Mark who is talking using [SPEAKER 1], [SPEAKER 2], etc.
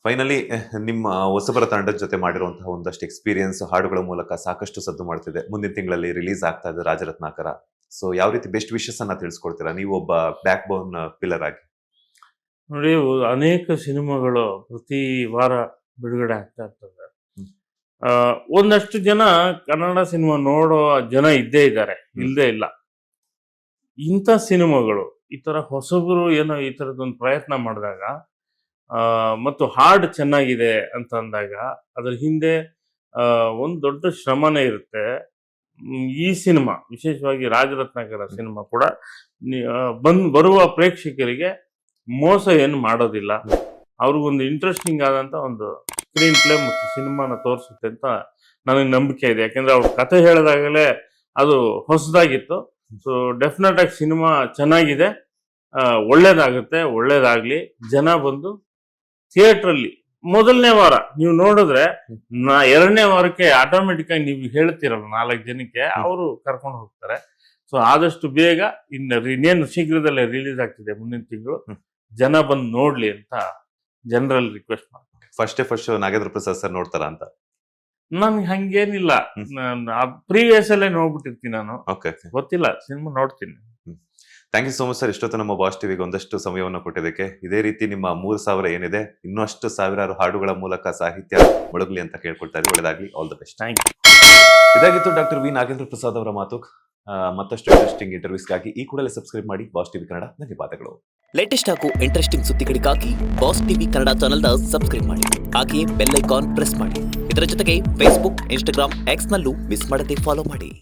[SPEAKER 1] Finally ನಿಮ್ಮ ಹೊಸಬರ ತಂಡದ ಜೊತೆ ಮಾಡಿರುವಂತಹ ಒಂದಷ್ಟು ಎಕ್ಸ್ಪೀರಿಯನ್ಸ್ ಹಾಡುಗಳ ಮೂಲಕ ಸಾಕಷ್ಟು ಸದ್ದು ಮಾಡ್ತಿದೆ. ಮುಂದಿನ ತಿಂಗಳಲ್ಲಿ ರಿಲೀಸ್ ಆಗ್ತಾ ಇದೆ ರಾಜರತ್ನಾಕರ. ಸೊ ಯಾವ ರೀತಿ ಬೆಸ್ಟ್ ವಿಶಸ್ ಅನ್ನ ತಿಳಿಸ್ಕೊಡ್ತೀರಾ ನೀವು ಒಬ್ಬ ಬ್ಯಾಕ್ ಬೋನ್ ಪಿಲ್ಲರ್ ಆಗಿ?
[SPEAKER 2] ನೋಡಿ, ಅನೇಕ ಸಿನಿಮಾಗಳು ಪ್ರತಿ ವಾರ ಬಿಡುಗಡೆ ಆಗ್ತಾ ಇರ್ತದೆ. ಒಂದಷ್ಟು ಜನ ಕನ್ನಡ ಸಿನಿಮಾ ನೋಡೋ ಜನ ಇದ್ದೇ ಇದ್ದಾರೆ, ಇಲ್ಲದೆ ಇಲ್ಲ. ಇಂಥ ಸಿನಿಮಾಗಳು ಈ ತರ ಹೊಸಬರು ಏನೋ ಈ ತರದೊಂದು ಪ್ರಯತ್ನ ಮಾಡಿದಾಗ ಮತ್ತು ಹಾಡು ಚೆನ್ನಾಗಿದೆ ಅಂತ ಅಂದಾಗ ಅದ್ರ ಹಿಂದೆ ಒಂದು ದೊಡ್ಡ ಶ್ರಮನೇ ಇರುತ್ತೆ. ಈ ಸಿನಿಮಾ ವಿಶೇಷವಾಗಿ ರಾಜರತ್ನಾಕರ ಸಿನಿಮಾ ಕೂಡ ಬರುವ ಪ್ರೇಕ್ಷಕರಿಗೆ ಮೋಸ ಏನು ಮಾಡೋದಿಲ್ಲ. ಅವ್ರಿಗೊಂದು ಇಂಟ್ರೆಸ್ಟಿಂಗ್ ಆದಂತ ಒಂದು ಸ್ಕ್ರೀನ್ ಪ್ಲೇ ಮತ್ತು ಸಿನಿಮಾನ ತೋರಿಸುತ್ತೆ ಅಂತ ನನಗೆ ನಂಬಿಕೆ ಇದೆ. ಯಾಕೆಂದ್ರೆ ಅವ್ರ ಕಥೆ ಹೇಳಿದಾಗಲೇ ಅದು ಹೊಸದಾಗಿತ್ತು. ಸೊ ಡೆಫಿನೆಟ್ ಆಗಿ ಸಿನಿಮಾ ಚೆನ್ನಾಗಿದೆ, ಒಳ್ಳೇದಾಗುತ್ತೆ, ಒಳ್ಳೇದಾಗ್ಲಿ. ಜನ ಬಂದು ಥಿಯೇಟ್ರಲ್ಲಿ ಮೊದಲನೇ ವಾರ ನೀವು ನೋಡಿದ್ರೆ ಎರಡನೇ ವಾರಕ್ಕೆ ಆಟೋಮೆಟಿಕ್ ಆಗಿ ನೀವು ಹೇಳ್ತಿರಲ್ಲ 4 ಜನಕ್ಕೆ ಅವರು ಕರ್ಕೊಂಡು ಹೋಗ್ತಾರೆ. ಸೊ ಆದಷ್ಟು ಬೇಗ ಇನ್ನೇನು ಶೀಘ್ರದಲ್ಲೇ ರಿಲೀಸ್ ಆಗ್ತಿದೆ ಮುಂದಿನ ತಿಂಗಳು, ಜನ ಬಂದು ನೋಡ್ಲಿ ಅಂತ ಜನರಲ್ಲಿ ರಿಕ್ವೆಸ್ಟ್ ಮಾಡ್ತಾರೆ.
[SPEAKER 1] ಫಸ್ಟ್ ನಾಗೇಂದ್ರ ಪ್ರಸಾದ್ ಸರ್ ನೋಡ್ತಾರ ಅಂತ?
[SPEAKER 2] ನನ್ಗೆ ಹಂಗೇನಿಲ್ಲ, ಪ್ರೀವಿಯಸ್ ಅಲ್ಲೇ ನೋಡ್ಬಿಟ್ಟಿರ್ತೀನಿ ನಾನು.
[SPEAKER 1] ಓಕೆ,
[SPEAKER 2] ಗೊತ್ತಿಲ್ಲ, ಸಿನಿಮಾ ನೋಡ್ತೀನಿ.
[SPEAKER 1] Thank you so much sir. ಇಷ್ಟೊತ್ತು ನಮ್ಮ ಬಾಸ್ ಟಿವಿಗೆ ಒಂದಷ್ಟು ಸಮಯವನ್ನು ಕೊಟ್ಟಿದ್ದಕ್ಕೆ. ಇದೇ ರೀತಿ ನಿಮ್ಮ 3,000 ಏನಿದೆ ಇನ್ನಷ್ಟು ಸಾವಿರಾರು ಹಾಡುಗಳ ಮೂಲಕ ಸಾಹಿತ್ಯ ಮೊಳಗಲಿ ಅಂತ ಕೇಳ್ಕೊಳ್ತಾ ಇದ್ದೀವಿ. ಒಳ್ಳೆದಾಗ್ಲಿ, all the best.
[SPEAKER 2] Thank you.
[SPEAKER 1] ಇದಾಗಿತ್ತು ಡಾಕ್ಟರ್ ವಿ ನಾಗೇಂದ್ರ ಪ್ರಸಾದ್ ಅವರ ಮಾತು. ಮತ್ತಷ್ಟು ಇಂಟ್ರೆಸ್ಟಿಂಗ್ ಇಂಟರ್ವ್ಯೂಸ್ಗಾಗಿ ಈ ಕೂಡಲೇ ಸಬ್ಸ್ಕ್ರೈಬ್ ಮಾಡಿ ಬಾಸ್ ಟಿವಿ ಕನ್ನಡ. ಧನ್ಯವಾದಗಳು.
[SPEAKER 3] ಲೇಟೆಸ್ಟ್ ಹಾಗೂ ಇಂಟ್ರೆಸ್ಟಿಂಗ್ ಸುದ್ದಿಗಳಿಗಾಗಿ ಬಾಸ್ ಟಿವಿ ಕನ್ನಡ ಚಾನೆಲ್ನ ಸಬ್ಸ್ಕ್ರೈಬ್ ಮಾಡಿ, ಹಾಗೆಯೇ ಬೆಲ್ ಐಕಾನ್ ಪ್ರೆಸ್ ಮಾಡಿ. ಇದರ ಜೊತೆಗೆ ಫೇಸ್ಬುಕ್, ಇನ್ಸ್ಟಾಗ್ರಾಮ್, ಎಕ್ಸ್ ನಲ್ಲೂ ಮಿಸ್ ಮಾಡದೆ ಫಾಲೋ ಮಾಡಿ.